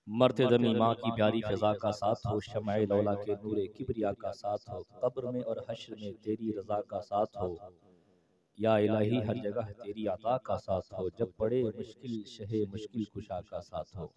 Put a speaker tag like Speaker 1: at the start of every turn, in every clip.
Speaker 1: मरते दमी माँ की प्यारी फिजा का साथ हो, शम्ए लौला के नूरे किबरिया का साथ हो, कब्र में और हश्र में तेरी रजा का साथ हो, या इलाही हर जगह तेरी अता का साथ हो, जब पड़े मुश्किल शहे मुश्किल कुशा का साथ हो।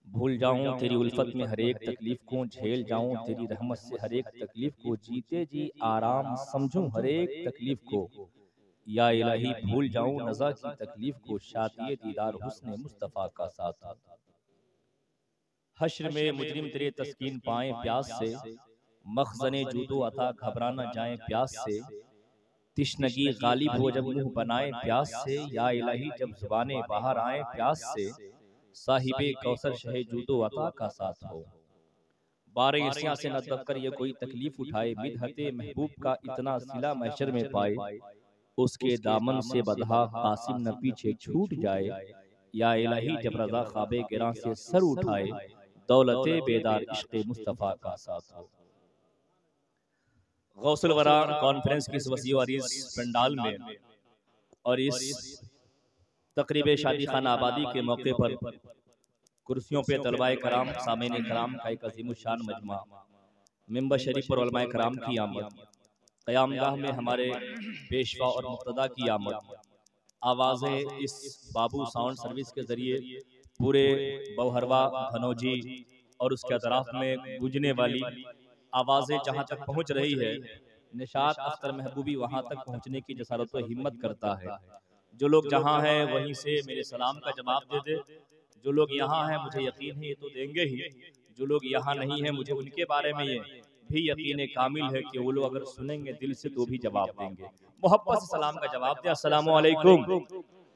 Speaker 1: भूल जाऊं तेरी उल्फत में हर एक तकलीफ को, झेल जाऊं तेरी रहमत से हर एक तकलीफ को, जीते जी आराम समझूं हर एक तकलीफ को, या इलाही भूल जाऊं नज़ा की तकलीफ को, शातिए दीदार हुस्ने मुस्तफ़ा का साथ हो। हश्र में मुजरिम तेरे तस्कीन पाएं प्यास से, मखज़ने जूदो अता घबरा न जाएं प्यास से, तिश्नगी गालिब हो जब मुंह बनाए प्यास से, या इलाही जब ज़ुबानें बाहर आए प्यास से, साहिबे कौसर शहे जूदो अता का साथ हो। बारे ईर्ष्या से न दब कर ये कोई तकलीफ उठाए, मिदहते महबूब का इतना सिला महशर में पाए, उसके दामन से बदहा कासिम न पीछे छूट जाए, या इलाही जब रज़ा ख्वाबे गिरां से सर उठाए, दौलते बेदार इश्क़े मुस्तफ़ा का साथ हो। गौसुल वरा कॉन्फ्रेंस की इस वसी और इस पंडाल में और इस तकरीब शादी खाना आबादी के मौके पर कुर्सियों पे तलवाए कराम सामीन कराम का एक अज़ीमुश्शान मजमा, मिंबर शरीफ पर उलमाए कराम की आमद, क़यामगाह में हमारे पेशवा और मुक्तदा की आमद, आवाज़ें इस बाबू साउंड सर्विस के ज़रिए पूरे बौहरवा धनौजी और उसके अतराफ में गूंजने वाली आवाज़ें जहाँ तक पहुँच रही है, निशात अख्तर महबूबी वहाँ तक पहुँचने की जसारत व हिम्मत करता है। जो लोग जहाँ हैं वहीं से मेरे सलाम का जवाब दे दे, जो लोग यहाँ हैं मुझे यकीन है ये तो देंगे ही, जो लोग यहाँ नहीं हैं मुझे उनके बारे में ये भी यकीन कामिल है कि वो लोग अगर सुनेंगे दिल से तो भी जवाब देंगे। मोहब्बत से सलाम का जवाब दिया, अस्सलामु अलैकुम।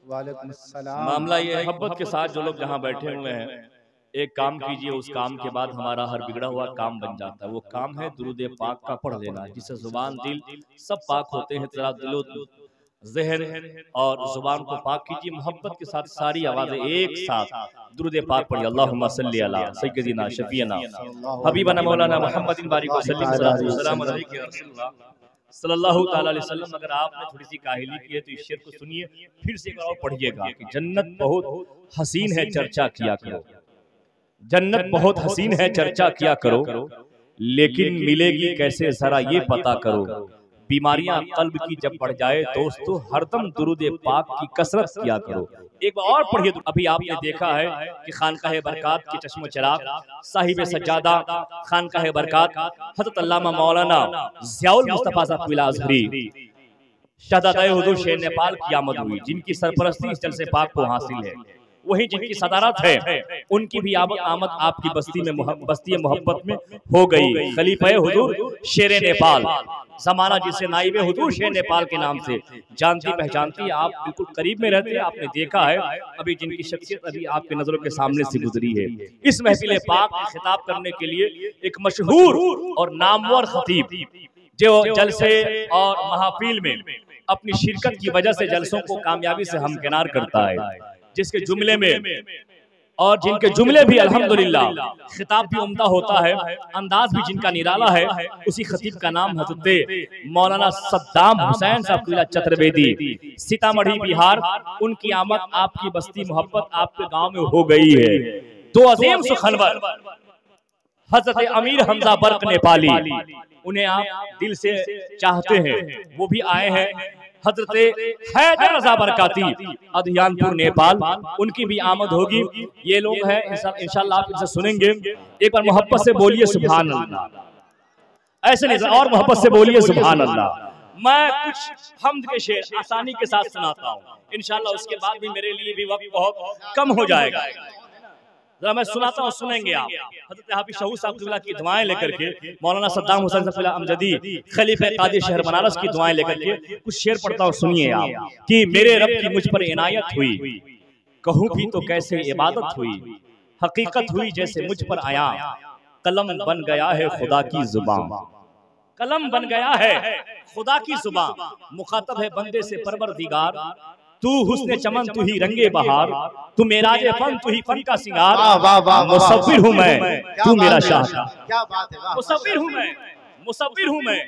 Speaker 2: वालेकुम अस्सलाम।
Speaker 1: मामला ये है मोहब्बत के साथ जो लोग जहाँ बैठे हुए हैं, एक काम कीजिए, उस काम के बाद हमारा हर बिगड़ा हुआ काम बन जाता है। वो काम है दुरूद पाक का पढ़ लेना, जिससे जुबान दिल सब पाक होते हैं। जरा दिलो ज़हन और जुबान को पाक कीजिए। मोहब्बत के साथ सारी आवाज़ें एक साथ दुरूद पाक पढ़िए। अल्लाहुम्मा सल्ली अला सय्यदिना शफीना हबीबना मौलाना मुहम्मदिन बारिक वसल्लम सल्लल्लाहु अलैहि वसल्लम। अगर आपने थोड़ी सी काहिली की है तो इस शेर को सुनिए, फिर से एक और पढ़िएगा कि जन्नत बहुत हसीन है चर्चा किया करो, जन्नत बहुत हसीन है चर्चा किया करो, लेकिन मिलेगी कैसे जरा ये पता करो। बीमारियां कल्ब की जब बढ़ जाए दोस्तों, हरदम दुरूद पाक की कसरत किया करो। एक बार और पढ़िए। अभी आपने देखा है कि खानकाह बरकात के चश्मो चिराग साहिब सज्जादा खानकाह बरकात हज़रत अल्लामा मौलाना ज़ियाउल मुस्तफ़ा साहब अज़हरी शहदाए हुज़ूर शेर नेपाल की आमद हुई, जिनकी सरपरस्ती इस जलसे पाक को हासिल है। वही जिनकी सदारत है उनकी भी आमद आपकी बस्ती मोहब्बत में हो गई। खलीफा हुजूर शेर नेपाल, जमाना जिसे नाइब हुजूर शेर नेपाल के नाम से जानती पहचानती, आप बिल्कुल करीब में रहते हैं। आपने देखा है अभी जिनकी शख्सियत अभी आपके नजरों के सामने से गुजरी है। इस महफिल पाक में खिताब करने के लिए एक मशहूर और नामवर खतीब जो जलसे और महफिल में अपनी शिरकत की वजह से जलसों को कामयाबी से हमकिनार करता है, जिसके जुमले में और जिनके जुमले भी अल्हम्दुलिल्लाह खिताब भी उम्दा होता है, अंदाज भी जिनका निराला है, उसी खतीब का नाम हज़रत मौलाना सद्दाम हुसैन साहब चतुर्वेदी, सीतामढ़ी बिहार। उनकी आमद आपकी बस्ती मोहब्बत आपके गांव में हो गई है। दो अजीम सुखनवर हज़रत अमीर हमजा बर्क नेपाली, उन्हें आप दिल से चाहते हैं, वो भी आए हैं। हज़रत हैदर रज़ा बरकाती अधियानपुर नेपाल, उनकी भी आमद होगी। ये लोग हैं, इंशाअल्लाह आप इनसे सुनेंगे। एक बार मोहब्बत से बोलिए सुभान अल्लाह, ऐसे नहीं और मोहब्बत से बोलिए सुभान अल्लाह। मैं कुछ हम्द के शेर आसानी के साथ सुनाता हूँ, इंशाअल्लाह उसके बाद भी मेरे लिए भी वक्त बहुत कम हो जाएगा। जरा मैं सुनाता हूँ, सुनेंगे आप। हज़रत हाफिज़ शहूद साहब की दुआएं लेकर के, मौलाना सद्दाम हुसैन साहब अमजदी खलीफा कादिर शहर बनारस की दुआएं लेकर के कुछ शेर पढ़ता हूँ, सुनिए आप। कि मेरे रब की मुझ पर इनायत हुई, कहूँ भी तो कैसे इबादत हुई, हकीकत हुई जैसे मुझ पर आया, कलम बन गया है खुदा की जुबान, कलम बन गया है खुदा की जुबान, मुखातब है बंदे से परवरदिगार, तू हुस्ने चमन तू ही रंगे बहार, तू मेराजे फन तू ही फन का सिंगार, मुसव्विर हूँ मैं तू मेरा शाह,
Speaker 2: क्या बात है,
Speaker 1: मुसव्विर हूँ मैं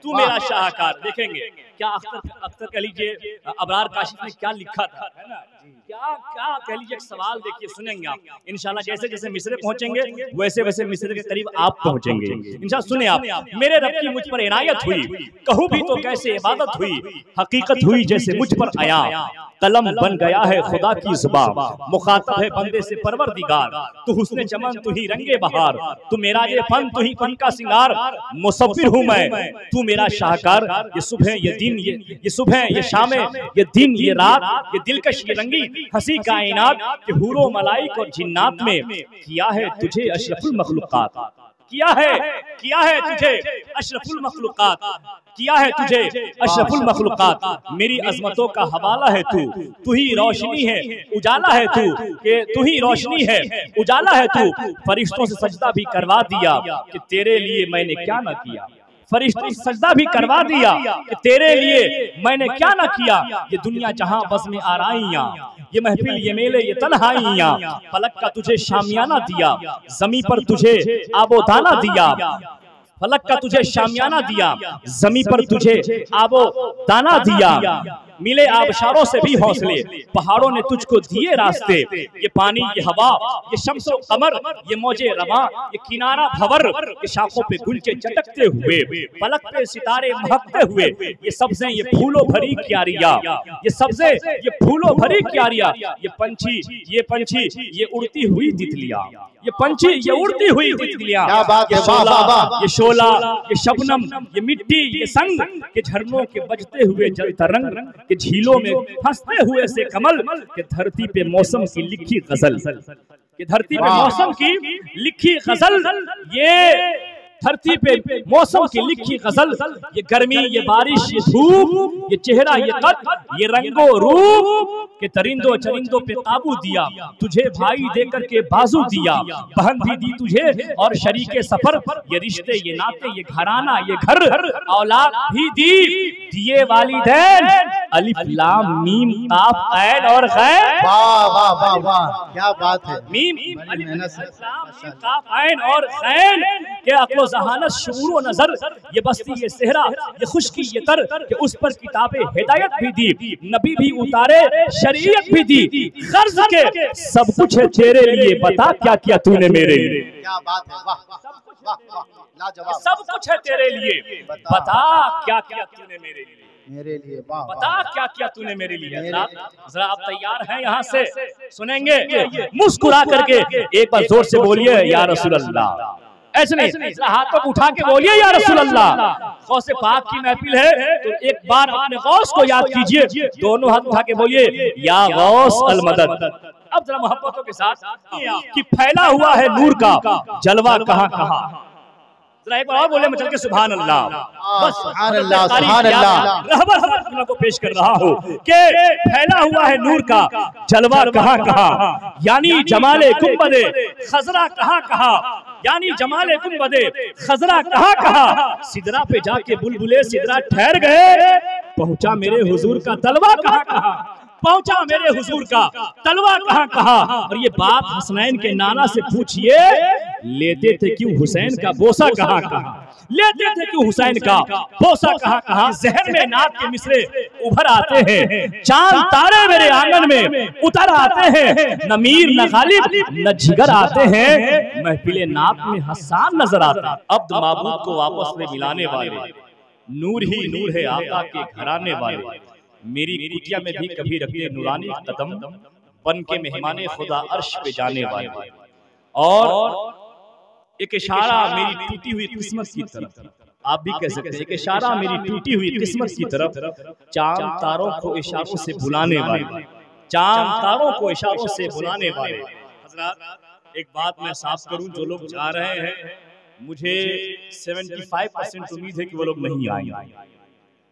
Speaker 1: तू मेरा शाहकार। देखेंगे क्या अख्तर कह लीजिए अबरार काशिफ ने क्या लिखा था, है ना, क्या क्या कह लीजिए, एक सवाल देखिए, सुनेंगे आप इंशाल्लाह। जैसे जैसे मिस्र पहुंचेंगे वैसे वैसे मिस्र के करीब आप पहुंचेंगे इंशाल्लाह। सुने आप, मेरे रब की मुझ पर इनायत हुई, कहूं भी तो कैसे इबादत हुई, हकीकत हुई जैसे मुझ पर आया, कलम बन गया है खुदा की ज़ुबान, मुखातब है बंदे से परवरदिगार, तू हुस्ने चमन तू ही रंगे बहार, तू मेरा ये फन तू ही फन का सिंगार, मुसव्विर हूँ मैं तू मेरा शाहकार। ये सुबह ये दिन ये सुबह ये शाम ये दिन ये रात ये दिलकश ये रंगी हंसी कायनात के हूरो मलाइक और जिन्नात में किया है तुझे अशरफुल मखलूकात, किया है तुझे अशरफुल मखलूकात, किया है तुझे अशरफुल मखलूकात। मेरी अजमतों का हवाला है तू ही रोशनी है उजाला है तू ही रोशनी है उजाला है तू। फरिश्तों से सजदा भी करवा दिया कि तेरे लिए मैंने क्या न किया, फरिश्तों से सजदा भी करवा दिया कि तेरे लिए मैंने क्या न किया। ये दुनिया जहां बस में आराइयां, ये महफिल ये मेले ये तन्हाइयां, फलक का तुझे शामियाना दिया, जमी पर तुझे आबोदाना दिया, फलक का तुझे शामियाना दिया, जमी पर तुझे आबो दाना दिया। मिले आबशारों से भी हौसले, पहाड़ों ने तुझको दिए रास्ते, ये पानी ये हवा ये शम्सो कमर ये मौजे रवा ये किनारा भवर, ये शाखों पे गुलचे चटकते हुए, पलक पे सितारे महकते हुए, ये सब्ज़ें ये फूलों भरी क्यारियां, ये सब्ज़ें ये फूलों भरी क्यारियां, ये पंछी ये उड़ती हुई तितलियां, ये पंछी ये उड़ती हुई तितलियां, ये शोला ये शबनम ये मिट्टी ये संग के झरनों के बजते हुए जल तरंग के झीलों में फंसते हुए से कमल के धरती पे मौसम की लिखी गजल, के धरती पे मौसम की लिखी गजल, ये धरती पे मौसम की लिखी गजल, ये गर्मी ये बारिश ये धूप ये चेहरा ये कद ये रंगो रूप के तरिंदों चरिंदों पे काबू दिया, तुझे भाई देकर के बाजू दिया, बहन भी दी तुझे और शरीके सफर, ये रिश्ते ये नाते ये घराना ये घर, औलाद भी दी, दिए वालिदैन अलिफ लाम मीम काफ ऐन और गैर।
Speaker 2: वाह वाह वाह वाह क्या बात है।
Speaker 1: मीम अलिफ लाम मीम काफ ऐन और गैर के अक्लो ज़हानत शऊर व नजर, ये बस्ती ये सेहरा ये खुशकी ये तर कि उस पर किताबे हिदायत भी दी, नबी भी उतारे शरीयत भी दी, कर्ज के सब कुछ है तेरे लिए, बता क्या किया तूने मेरे लिए।
Speaker 2: क्या बात है, वाह वाह वाह लाजवाब।
Speaker 1: सब कुछ है तेरे लिए, बता क्या किया तूने मेरे लिए, वाह बता क्या किया तूने मेरे लिए। जरा आप तैयार हैं यहाँ से सुनेंगे, मुस्कुरा करके एक बार जोर से बोलिए या रसूल अल्लाह, ऐसे नहीं हाथों को उठा के बोलिए या रसूल अल्लाह। गौसे पाक की महफिल है तो एक बार अपने गौस को याद कीजिए, दोनों हाथ उठा के बोलिए या गौस अल मदद। अब जरा मोहब्बतों के साथ कि फैला हुआ है नूर का जलवा कहाँ कहाँ, जरा एक बार और बोले, मैं चल के सुभान अल्लाह, बस
Speaker 2: सुभान अल्लाह सुभान अल्लाह
Speaker 1: रहबर को पेश कर रहा हूँ कि फैला हुआ है नूर का जलवा कहाँ कहाँ, यानी जमाले गुंबदे खजरा कहाँ कहाँ, यानी जमाले गुंबदे खजरा कहाँ कहाँ, सिदरा पे जाके बुलबुले सिदरा ठहर गए, पहुंचा मेरे हुजूर का तलवा कहाँ कहाँ, पहुंचा मेरे हुजूर का तलवा कहाँ कहाँ। और ये बात हसनैन के नाना से पूछिए, लेते थे क्यों हुसैन का बोसा कहाँ कहाँ, लेते थे क्यों हुसैन का बोसा कहाँ कहाँ। जहन में नात के मिसरे उभर आते हैं, चांद तारे मेरे आंगन में उतर आते हैं, न मीर न गालिब न जिगर आते हैं, महफिले नात में हसान नजर आता है। अब माबूद को वापस में मिलाने वाले नूर ही नूर है आका के घराने वाले, मेरी कुटिया में भी कभी रखते नूरानी कदम, बन के मेहमाने खुदा अर्श पे जाने वाले। और एक इशारा मेरी टूटी हुई किस्मत की तरफ, आप भी कह सकते हैं एक इशारा मेरी टूटी हुई किस्मत की तरफ, चांद तारों को इशारों से बुलाने वाले, चांद तारों को इशारों से बुलाने वाले। हज़रात एक बात मैं साफ करूं, जो लोग जा रहे हैं मुझे 75% उम्मीद है कि वो लोग नहीं आएंगे।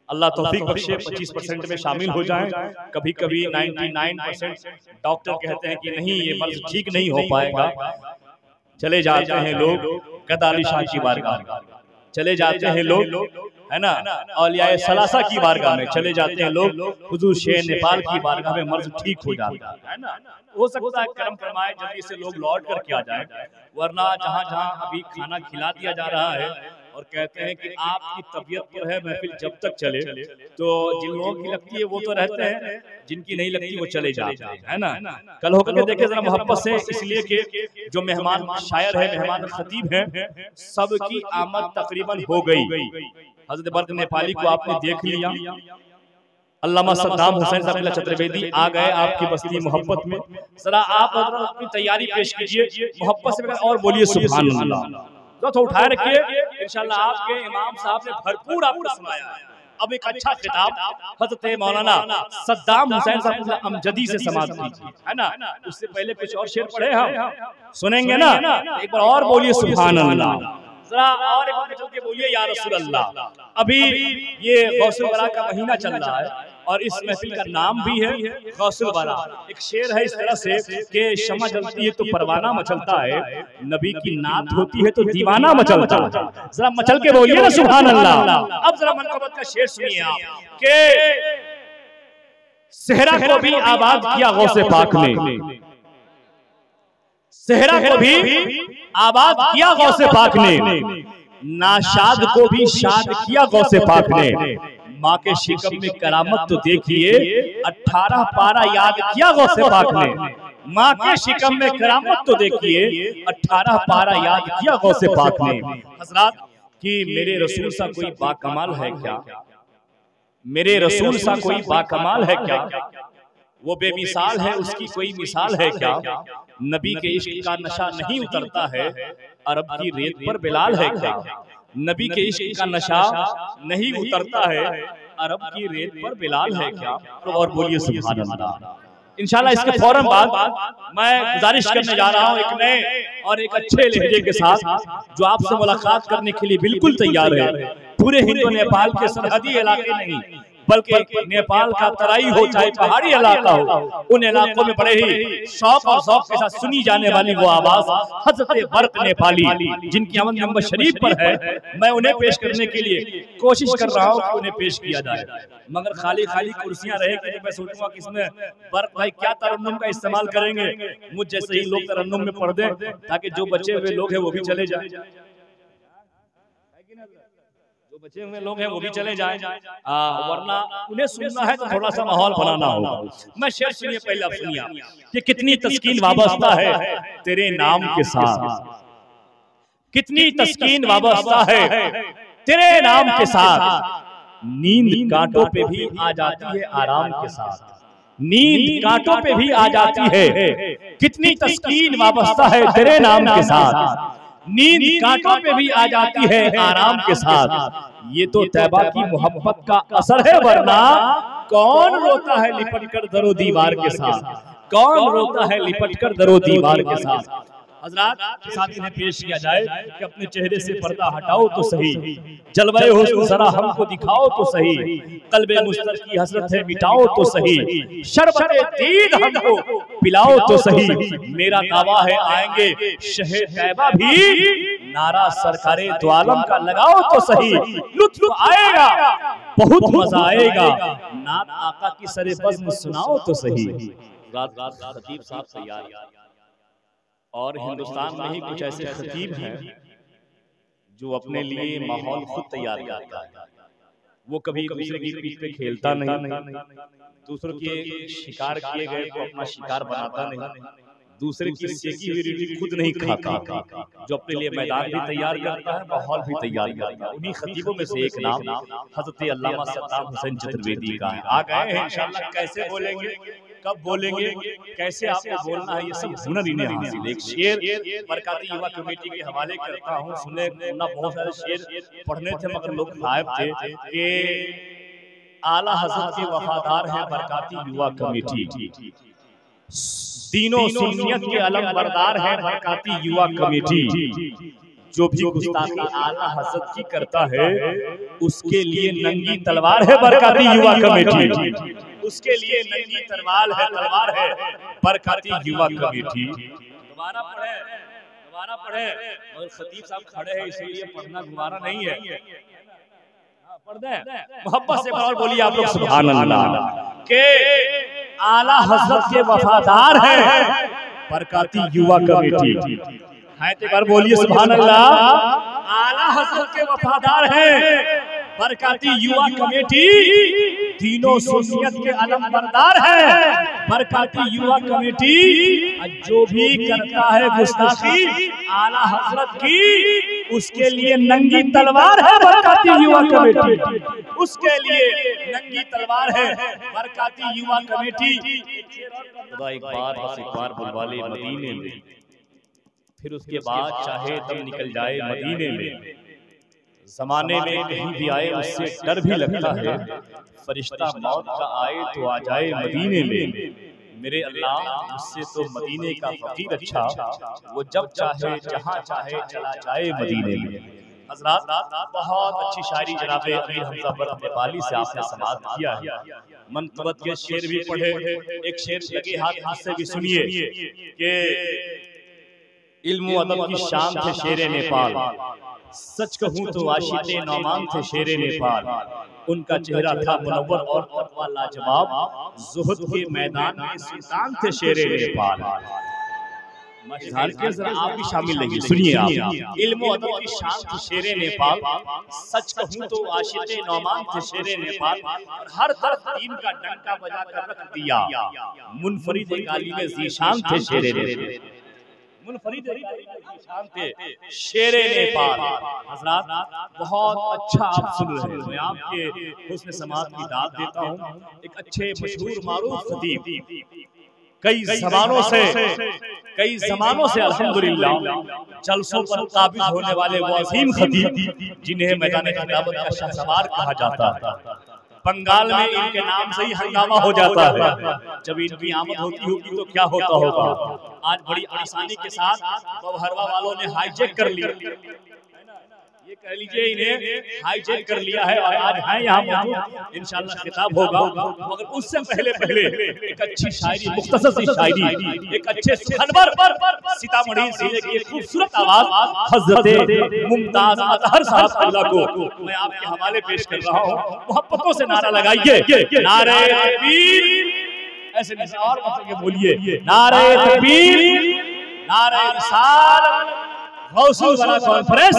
Speaker 1: अल्लाह तौफीक बख्शे 25% में शामिल हो जाएं। कभी कभी 99% डॉक्टर कहते हैं कि नहीं ये मर्ज ठीक नहीं हो पाएगा। चले जाते हैं लोग गदाली शाह की बारगाह, चले जाते हैं लोग है ना औलियाए सलासा की बारगाह में, चले जाते हैं लोग हुजूर शेर नेपाल की बारगाह में, मर्ज ठीक हो जाता है ना। हो सकता है करम फरमाए जल्दी से लोग लौट करके आ जाए, वरना जहाँ जहाँ अभी खाना खिला दिया जा रहा है और कहते हैं कि आपकी तबीयत पर है महफिल जब तक चले, तो जिन लोगों की लगती है वो तो रहते हैं, जिनकी नहीं लगती वो चले जाते हैं, है ना। कल होकर के देखे जरा मोहब्बत से, इसलिए कि जो मेहमान शायर है, मेहमान खतीब है, सबकी आमद तकरीबन हो गई। हजरत बर्क नेपाली को आपने देख लिया, अल्लामा सद्दाम हुसैन साहब चतुर्वेदी आ गए आपकी बस्ती मोहब्बत में। जरा आप अपनी तैयारी पेश कीजिए मोहब्बत से और बोलिए सुभान अल्लाह। तो उठाए रखिए, इंशाल्लाह आपके इमाम साहब ने भरपूर आपको सुनाया है। अब एक अच्छा खिताब हजरत मौलाना सद्दाम हुसैन साहब अमजदी से समाप्त कीजिए, है ना। उससे पहले कुछ और शेर पढ़े हम सुनेंगे ना, एक बार और बोलिए सुभान अल्लाह। जरा और एक बार चल के बोलिए या रसूल अल्लाह। अभी ये गौसुल वरा का महीना चल रहा है और इस महफिल का नाम भी है गौसुल वरा। एक शेर है इस तरह से कि शम्मा जलती है तो परवाना मचलता है, नबी की नात होती है तो दीवाना मचलता है। जरा मचल के बोलिए ना सुभान अल्लाह। अब जरा मनकबत का शेर सुनिए आप कि सेहरा को भी आबाद किया गौसे पाक ने, सेहरा को भी आबाद किया गौसे पाक ने, नाशाद को भी शाद किया गौसे पाक ने। माँ के शिकम में करामत तो देखिए 18 पारा याद किया गौसे पाक ने। माँ के शिकम में करामत तो देखिए 18 पारा याद किया गौसे पाक ने। हजरात कि मेरे रसूल सा कोई बाकमाल है क्या, मेरे रसूल सा कोई बाकमाल है क्या, वो बेमिसाल है उसकी कोई मिसाल है क्या। नबी के इश्क का नशा नहीं उतरता है, अरब की रेत पर बिलाल है क्या। नबी के इश्क का नशा नहीं उतरता है, अरब की रेत पर बिलाल है क्या। और बोलिए सुभान अल्लाह। इंशाल्लाह इसके फौरन बाद मैं गुजारिश करने जा रहा हूँ एक नए और एक अच्छे लहजे के साथ जो आपसे मुलाकात करने के लिए बिल्कुल तैयार है। पूरे हिंदू नेपाल के सरहदी इलाके नहीं बल्कि नेपाल का तराई हो चाहे पहाड़ी इलाका हो, उन इलाकों में बड़े ही शौक और शौक के साथ सुनी जाने वाली वो आवाज हजरत बर्क नेपाली, जिनकी आमद नंबर शरीफ पर है। मैं उन्हें पेश करने के लिए कोशिश कर रहा हूँ कि उन्हें पेश किया जाए, मगर खाली खाली कुर्सियां रहेगी तो मैं सोचूंगा कि इसमें बर्क भाई क्या तरन्नुम का इस्तेमाल करेंगे। मुझ जैसे ही लोग तरन्नुम में पढ़ दें ताकि जो बचे हुए लोग हैं वो भी चले जाए, जो बचे हुए लोग हैं वो भी चले जाएं, वरना उन्हें सुनना है तो थोड़ा सा माहौल बनाना होगा। मैं शेर सुनिए पहले आप सुनिए कि कितनी तस्कीन वाबस्ता है तेरे नाम के साथ, कितनी तस्कीन वाबस्ता है तेरे नाम के साथ। नींद कांटों पे भी आ जाती है आराम के साथ, नींद कांटों पे भी आ जाती है, कितनी तस्कीन वाबस्ता है तेरे नाम के साथ। नींद कांटों पे भी आ जाती है आराम के साथ। ये तो तैबा की मोहब्बत का असर है, वरना कौन रोता है लिपट कर दरो दीवार के साथ, कौन रोता है लिपट कर दरो दीवार के साथ। हजरात साथ इन्हें पेश किया जाए कि अपने चेहरे से पर्दा हटाओ तो सही, जलवाए हुस्न जरा हमको दिखाओ तो सही, कल्बे मुश्तर की हसरत है मिटाओ तो सही, शरबत दीद हमको पिलाओ तो सही। मेरा दावा है आएंगे शहर तैबा भी, नारा सरकारे दो आलम का लगाओ तो सही। लुत्फ आएगा बहुत मजा आएगा, नात आका की सरे बज़्म सुनाओ तो सही। खतीब साहब तैयार, और हिंदुस्तान में ही कुछ ऐसे खतीब हैं जो अपने लिए माहौल खुद तैयार करता है। वो कभी दूसरे की पीठ पे खेलता नहीं, दूसरों के शिकार किए गए को अपना शिकार बनाता नहीं, दूसरे की सेकी हुई रोटी खुद नहीं खाता, जो अपने लिए मैदान भी तैयार करता है, माहौल भी तैयार करता है। उन्हीं खतीबों में से एक नाम हजरत अल्लामा सद्दाम हुसैन चतुर्वेदी का है। आ गए हैं इंशाल्लाह। कैसे बोलेंगे, कब बोलेंगे, कैसे आपको बोलना है, ये सब हुनर इन्हें हासिल। एक शेर बरकाती युवा कमेटी के हवाले करता हूँ, सुनने बहुत सारे शेर पढ़ने थे मगर लोग गायब थे कि आला हजरत के वफादार हैं बरकाती युवा कमेटी, तीनों सुन्नियत के अलम बरदार है बरकाती युवा कमेटी। जो भी गुस्ताखी आला हजरत की करता है उसके लिए नंगी तलवार है बरकाती युवा कमेटी, उसके लिए नंगी तलवार है बरकाती युवा कमेटी। दोबारा पढ़े और खतीब साहब खड़े हैं इसलिए पढ़ना दोबारा नहीं है, पढ़ दे मोहब्बत से और बोलिए आप लोग सुभान अल्लाह के आला हजरत के वफादार हैं बरकाती युवा कमेटी। है तो बार बोलिए सुभान अल्लाह। आला हजरत के वफादार हैं। बरकाती युवा कमेटी तीनों सुन्नियत के अलमबरदार है। बरकाती युवा कमेटी जो भी करता है गुस्ताखी आला हजरत की, उसके लिए नंगी तलवार है बरकाती युवा कमेटी, उसके लिए नंगी तलवार है बरकाती युवा कमेटी। खुदा एक बार बुलवा ले मदीने में, फिर उसके बाद चाहे दम निकल जाए मदीने में। जमाने में कहीं भी आए उससे डर भी लगता है, फरिश्ता मौत का आए तो आ जाए मदीने में। मेरे अल्लाह उससे तो मदीने का फकीर अच्छा, वो जब चाहे जहां चाहे चला जाए मदीने में। हज़रात बहुत अच्छी शायरी जनाब अमीर हमजा बरक़ नेपाली से आपने समाअत किया है। मनक़बत के शेर भी पढ़े, एक शेर लगे हाथ से भी सुनिए कि इल्म अदब की शान थे शेरे नेपाल, सच कहूं तो आशिक़े नौमान थे शेरे नेपाल। उनका चेहरा था मुनव्वर और तक़वा लाजवाब, ज़ुहद के मैदान में सुल्तान थे शेरे नेपाल। आप भी शामिल रहिए, सुनिए आप। इल्म अदब की शान थी शेरे नेपाल, सच कहूं तो आशिक़े नौमान थे शेरे नेपाल। और हर तरफ दीन का डंका बजा कर रख दिया, मुनफरिद गालिब ज़ीशान थे शेरे नेपाल। मुनफरिद शान थे शेरे नेपाल। हज़रात बहुत अच्छा आप सुन रहे हैं, मैं आपके हुस्न समाअत की दाद देता हूँ। एक अच्छे मशहूर मारूफ खतीब, कई ज़मानों से अल्हम्दुलिल्लाह जलसों पर काबिज होने वाले वो अजीम खतीब जिन्हें मैदान खिताबत का शाहसवार कहा जाता है। बंगाल में इनके नाम से ही हंगामा हो जाता है। जब इनकी आमद होती होगी तो क्या होता होगा। आज बड़ी आसानी के साथ बवहरवा वालों ने हाईजैक कर लिया, ये कह लीजिए इन्हें हाईजैक कर लिया है और आज है यहाँ मौजूद। इंशाअल्लाह खिताब होगा, मगर उससे पहले एक अच्छी शायरी, मुख्तसर सी शायरी, एक अच्छे सुखनवर सीतामढ़ी जिले की खूबसूरत आवाज हज़रत मुमताज अतहर साहब अल्लाह को मैं आपके हवाले पेश कर रहा हूँ। मोहब्बतों से नारा लगाइए, नारे तकबीर। ऐसे नहीं और मतलब बोलिए, नारे तकबीर, नारे रिसालत, गौसुल वाला कॉन्फ्रेंस।